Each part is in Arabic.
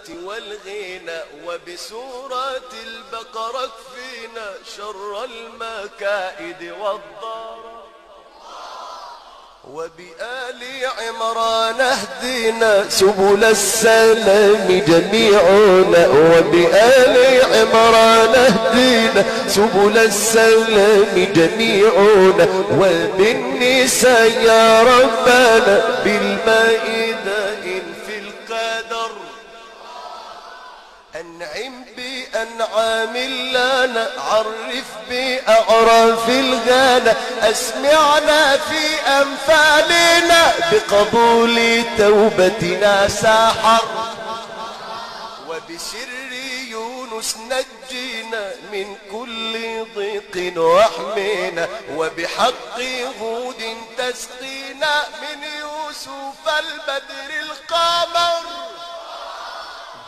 والغنى وبسورة البقرة اكفينا شر المكائد والضرر وبآل عمران اهدنا سبل السلام جميعنا وبآل عمران اهدنا سبل السلام جميعنا وبالنساء يا ربنا بالمائدة في القدر أنعم بأنعام لنا عرف بأعراف الغنى أسمعنا في أنفالنا بقبول توبتنا ساحر وبسر يونس نجينا من كل ضيق واحمينا وبحق هود تسقينا من يوسف البدر القمر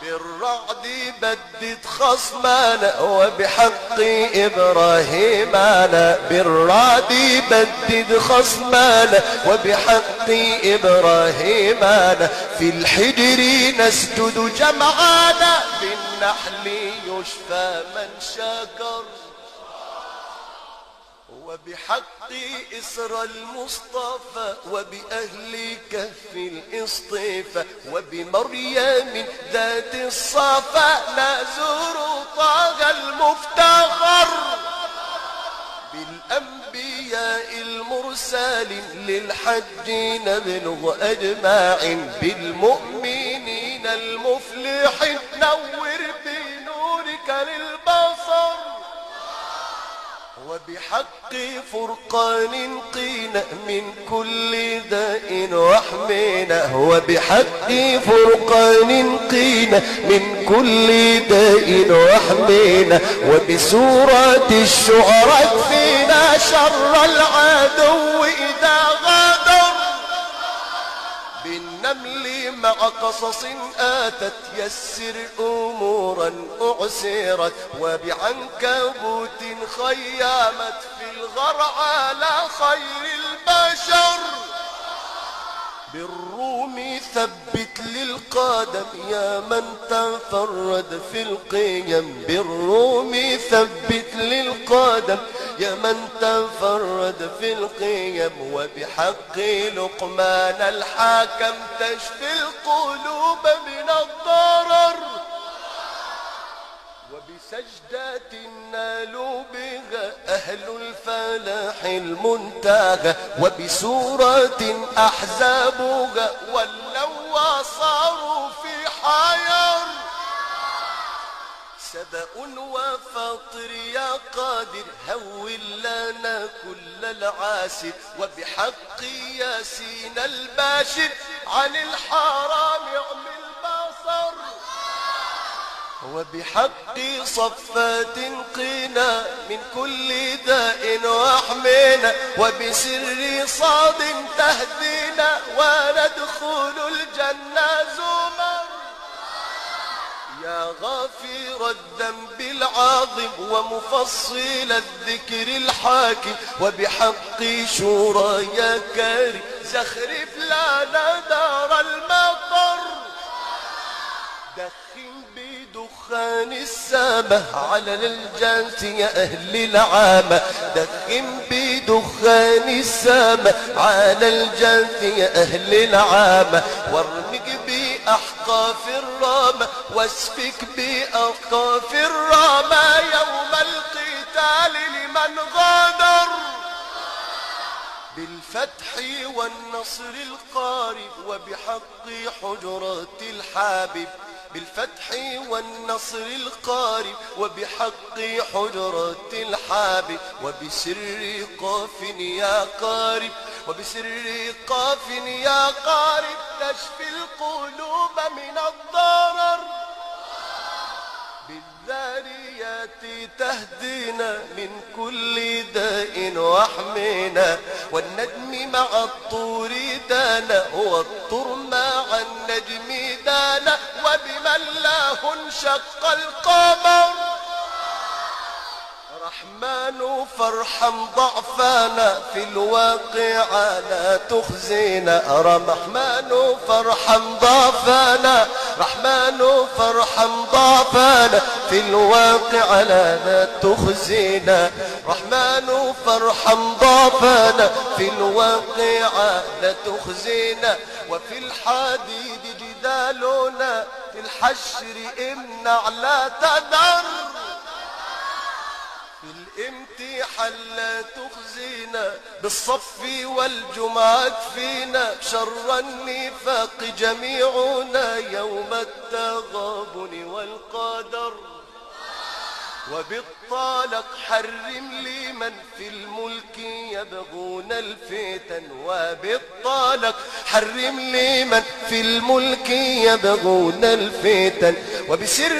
بالرعد بدد خصمنا وبحق إبراهيم أنا بالرعد بدد خصمنا وبحق إبراهيم أنا في الحجر نسجد جمعانا بالنحل يشفى من شكر وبحق إسر المصطفى وبأهل كهف الاصطفى وبمريم ذات الصفا نزور طه المفتخر بالأنبياء المرسلين للحج نبلغ أجماع بالمؤمنين المفلحين نور بنورك للبصر وبحق فرقان قينا من كل داء واحمينا وبحق فرقان قينا من كل داء واحمينا وبسورة الشعراء فينا شر العدو إذا غادر بالنمل مع قصص آتت يسر أمورا أعسرت وبعنكبوت خيامت في الغرع على خير البشر بالروم ثبت للقدم يا من تفرد في القيم بالروم ثبت للقدم يا من تفرد في القيم وبحق لقمان الحاكم تشفي القلوب من الضرر وبسجدة نالوا بها أهل الفلاح المنتهى وبسورة أحزابها ولوا وصاروا في حير سبأ وفاطر يا قادر هول لنا كل العاسر وبحق ياسين الباشر عن الحرام اعمل بصر وبحق صفات قنا من كل داء واحمينا وبسر صاد تهدينا وندخل الجنة زمر يا غافر الذنب العظيم ومفصل الذكر الحاكم وبحق شورى يا كريم زخرف لنا دار المطر دخن بدخان السامة على الجنس يا أهل العامة دخن بدخان السامة على الجنس يا أهل العامة وارمق بأحقاف الرامة واسفك بأحقاف الرامة يوم القتال لمن غادر بالفتح والنصر القارب وبحق حجرات الحابب بالفتح والنصر القارب وبحق حجرات الحابب وبسر قاف يا قارب وبسر قاف يا قارب تشفي القلوب من الضرر بالذاريات تهدينا من كل داء واحمينا والنجم مع الطور دانا والطر مع النجم دانا وبمن له انشق القمر رحمن فارحم ضعفانا في الواقع لا تخزينا رحمن فارحم ضعفانا رحمن فارحم ضعفانا في الواقع لا تخزينا رحمن فارحم ضعفانا في الواقع لا تخزينا وفي الحديد جدالنا في الحشر امنع لا تذر في الامتحان لا تخزينا بالصف والجمعة كفينا شر النفاق جميعنا يوم التغابن والقدر وبالطلاق حرم لمن في الملك يبغون الفتن وبالطلاق حرم لمن في الملك يبغون الفتن وبسر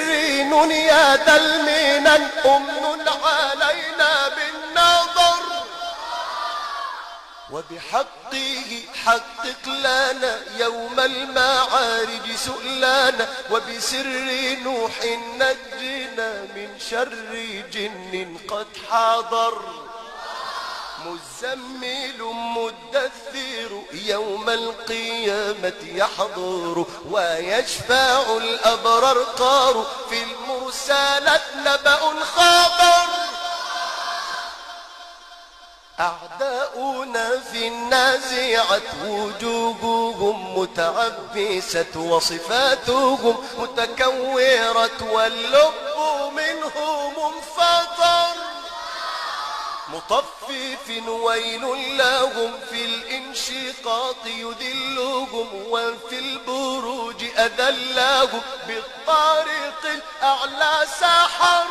يا ذا المنن أمن علينا بالنظر وبحقه حقق لنا يوم المعارج سؤلانا وبسر نوح نجنا من شر جن قد حضر مزمل مدثر يوم القيامة يحضر ويشفع الأبرار قار في المرسلات نبأ خبر أعداؤنا في النازعة وجوههم متعبسة وصفاتهم متكورة واللب منهم انفطر مطفف ويل لهم في الانشقاق يذلهم وفي البروج أذلهم بالطريق الأعلى سحر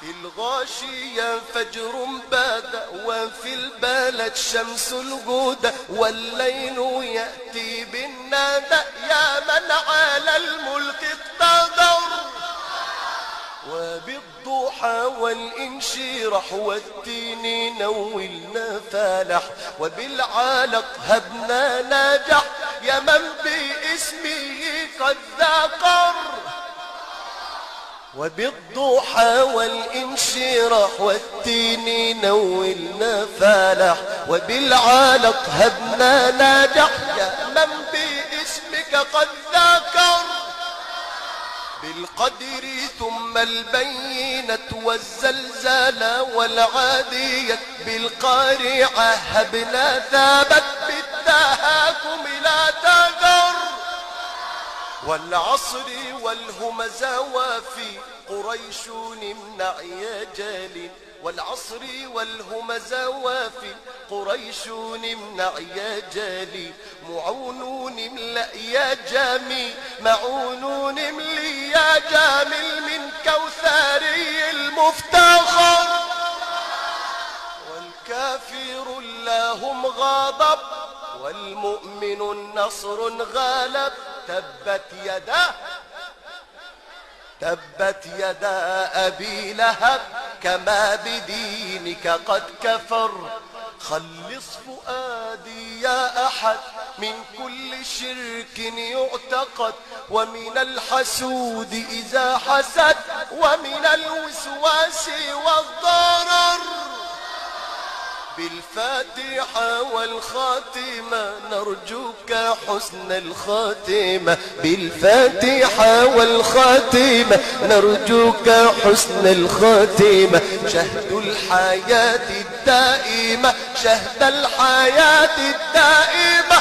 في الغاشية فجر بدا وفي البلد شمس الهدى والليل يأتي بالندى يا من على الملك اقتدر وبالضحى والانشراح والتين نولنا فالح وبالعالق هبنا نجح يا من باسمه قد ذكر وبالضحى والانشراح والتين نولنا فالح وبالعالق هبنا نجح يا من باسمك قد ذكر بالقدر ثم البينة والزلزال والعادية بالقارعة هبنا ثابت بالتهاكم لا تذر والعصر والهمزة وفي قريش امنع يا جال والعصر والهمزة وفي قريش امنع يا جالي معونون املأ يا جامي معونون املي يا جامل من كوثري المفتخر والكافر لهم غضب والمؤمن النصر غالب تبت يدا أبي لهب كما بدينك قد كفر خلص فؤادي يا أحد من كل شرك يعتقد ومن الحسود إذا حسد ومن الوسواس والضرر بالفاتحة والخاتمة نرجوك حسن الخاتمة بالفاتحة والخاتمة نرجوك حسن الخاتمة شهد الحياة الدائمة شهد الحياة الدائمة